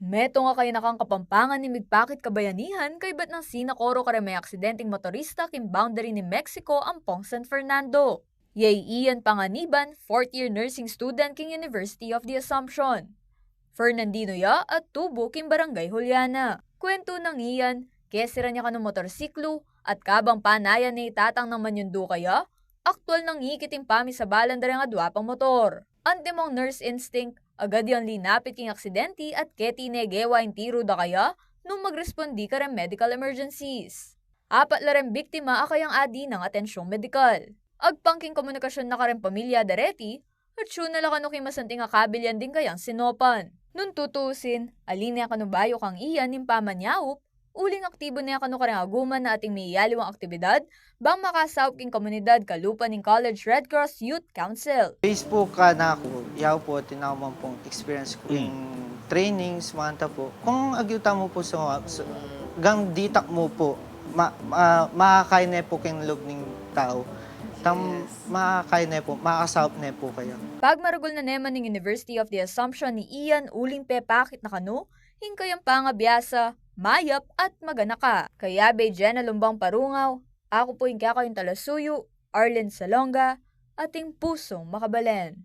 Meto nga kayo nakang kapampangan ni Migpakit Kabayanihan kay bat ng sinakoro kare may aksidenteng motorista kim boundary ni Mexico ang Pong San Fernando. Yay Ian Panganiban, 4th year nursing student king University of the Assumption. Fernandino ya at tubo kim Barangay Juliana. Kwento ng Ian, kesira niya kanong motorsiklo at kabang panayan ni itatang ng manyundo kaya, aktwal nang ikiting pami sa balandare nga duwapang motor. Antimong nurse instinct, agad yung linapit king aksidente at keti negewa yung tiro da kaya nung magrespondi ka rin medical emergencies. Apat la rin biktima akayang adi ng atensyong medikal. Agpangking komunikasyon na ka rin pamilya dareti at syun na lakano king masanting akabilyan din kayang sinopan. Nun tutusin, alin niya kanubayo kang iyan ng pamanyaup, uling aktibo niya kanu karang aguman na ating may iyaliwang aktibidad bang makasawp king komunidad kalupan ng College Red Cross Youth Council. Base po ka na ako, yaw po, tinawaman pong experience ko yung trainings, manta po. Kung agyuta mo po gang ditak mo po, makakay na po kayong loob ng tao. Makakay na po, makakasawap na po kayo. Pag marugol na naman ng University of the Assumption ni Ian uling pepakit na kanu, hingkayang pangabiyasa, mayap at magana ka. Kaya bay Jenna Lumbang Parungaw, ako po yung kakayong Talasuyo, Arlen Salonga, ating pusong makabalen.